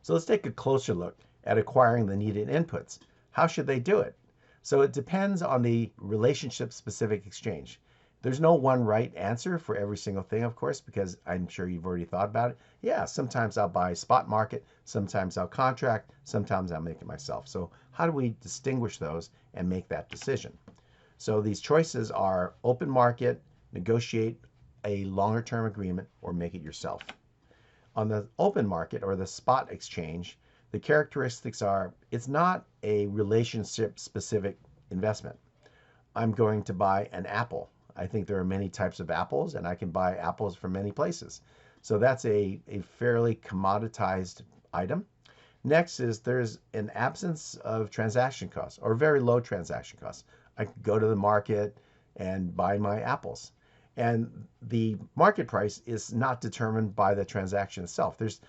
So let's take a closer look at acquiring the needed inputs. How should they do it? So it depends on the relationship specific exchange. There's no one right answer for every single thing, of course, because I'm sure you've already thought about it. Yeah, sometimes I'll buy spot market, sometimes I'll contract, sometimes I'll make it myself. So how do we distinguish those and make that decision? So these choices are open market, negotiate a longer term agreement, or make it yourself. On the open market or the spot exchange, the characteristics are it's not a relationship specific investment. I'm going to buy an apple. I think there are many types of apples, and I can buy apples from many places. So that's a fairly commoditized item. Next is there's an absence of transaction costs or very low transaction costs. I can go to the market and buy my apples. And the market price is not determined by the transaction itself. There's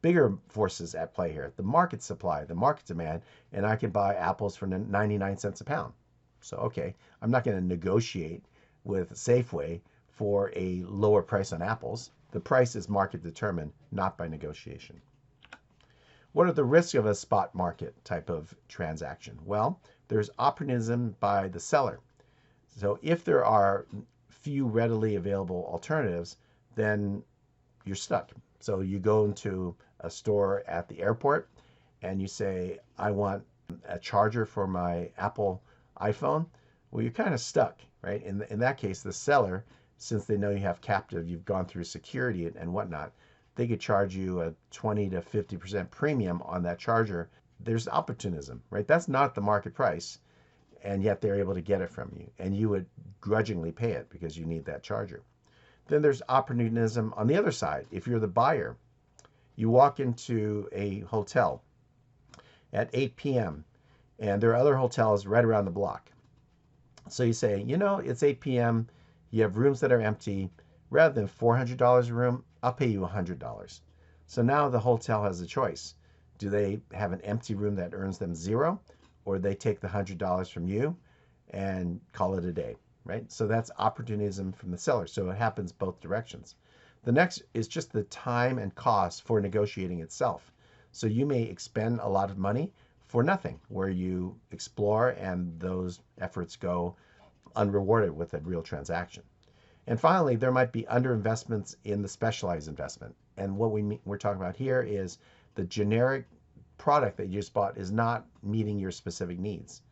bigger forces at play here, the market supply, the market demand, and I can buy apples for 99 cents a pound. So, okay, I'm not going to negotiate with Safeway for a lower price on apples. The price is market determined, not by negotiation. What are the risks of a spot market type of transaction? Well, there's opportunism by the seller. So if there are few readily available alternatives, then you're stuck. So you go into a store at the airport and you say, I want a charger for my Apple iPhone. Well, you're kind of stuck, right? In that case, the seller, since they know you have captive, you've gone through security and whatnot, they could charge you a 20 to 50% premium on that charger. There's opportunism, right? That's not the market price, and yet they're able to get it from you, and you would grudgingly pay it because you need that charger. Then there's opportunism on the other side. If you're the buyer, you walk into a hotel at 8 p.m., and there are other hotels right around the block. So you say, it's 8 p.m., you have rooms that are empty. Rather than $400 a room, I'll pay you $100. So now the hotel has a choice. Do they have an empty room that earns them zero, or they take the $100 from you and call it a day, right? So that's opportunism from the seller. So it happens both directions. The next is just the time and cost for negotiating itself. So you may expend a lot of money for nothing, where you explore and those efforts go unrewarded with a real transaction. And finally, there might be underinvestments in the specialized investment. And what we're talking about here is the generic product that you just bought is not meeting your specific needs.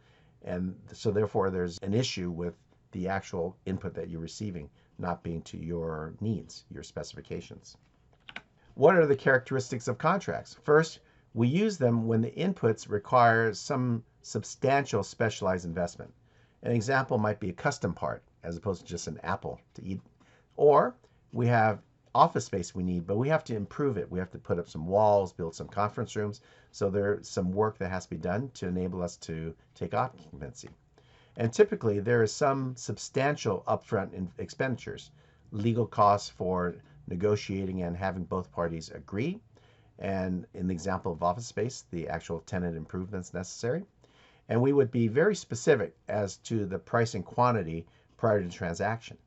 And so therefore, there's an issue with the actual input that you're receiving not being to your needs, your specifications. What are the characteristics of contracts? First, we use them when the inputs require some substantial specialized investment. An example might be a custom part as opposed to just an apple to eat. Or we have office space we need, but we have to improve it. We have to put up some walls, build some conference rooms. So there's some work that has to be done to enable us to take occupancy. And typically there is some substantial upfront expenditures, legal costs for negotiating and having both parties agree. And in the example of office space, the actual tenant improvements necessary. And we would be very specific as to the price and quantity prior to the transaction.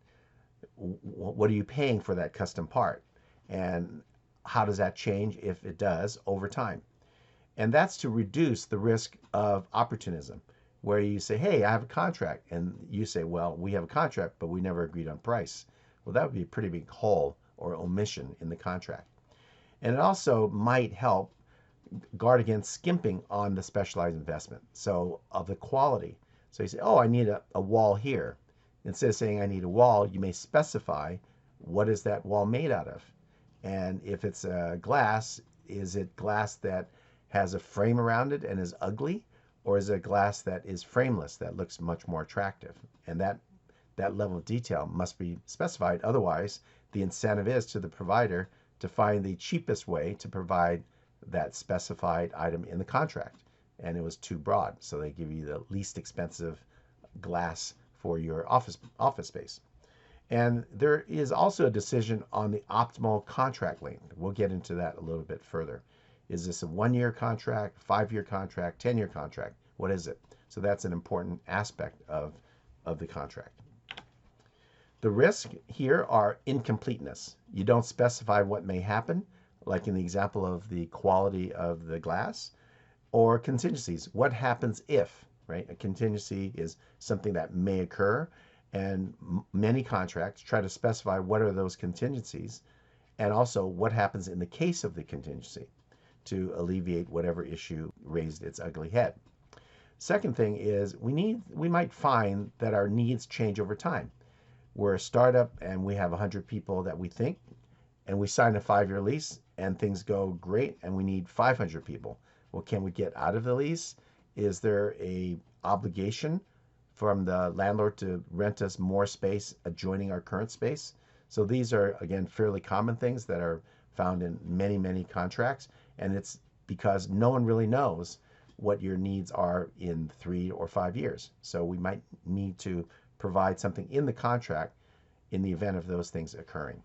What are you paying for that custom part? And how does that change, if it does, over time? And that's to reduce the risk of opportunism, where you say, hey, I have a contract. And you say, well, we have a contract, but we never agreed on price. Well, that would be a pretty big hole or omission in the contract. And it also might help guard against skimping on the specialized investment. So of the quality. So you say, oh, I need a wall here. Instead of saying I need a wall, you may specify what is that wall made out of. And if it's glass, is it glass that has a frame around it and is ugly? Or is it glass that is frameless, that looks much more attractive? And that level of detail must be specified. Otherwise, the incentive is to the provider to find the cheapest way to provide that specified item in the contract. And it was too broad. So they give you the least expensive glass for your office space. And there is also a decision on the optimal contract length. We'll get into that a little bit further. Is this a 1-year contract, 5-year contract, 10-year contract? What is it? So that's an important aspect of the contract. The risk here are incompleteness. You don't specify what may happen, like in the example of the quality of the glass, or contingencies. What happens if, right? A contingency is something that may occur, and many contracts try to specify what are those contingencies, and also what happens in the case of the contingency to alleviate whatever issue raised its ugly head. Second thing is we might find that our needs change over time. We're a startup and we have 100 people that we think, and we sign a 5-year lease and things go great and we need 500 people. Well, can we get out of the lease? Is there a obligation from the landlord to rent us more space adjoining our current space? So these are, again, fairly common things that are found in many, many contracts. And it's because no one really knows what your needs are in 3 or 5 years. So we might need to provide something in the contract in the event of those things occurring.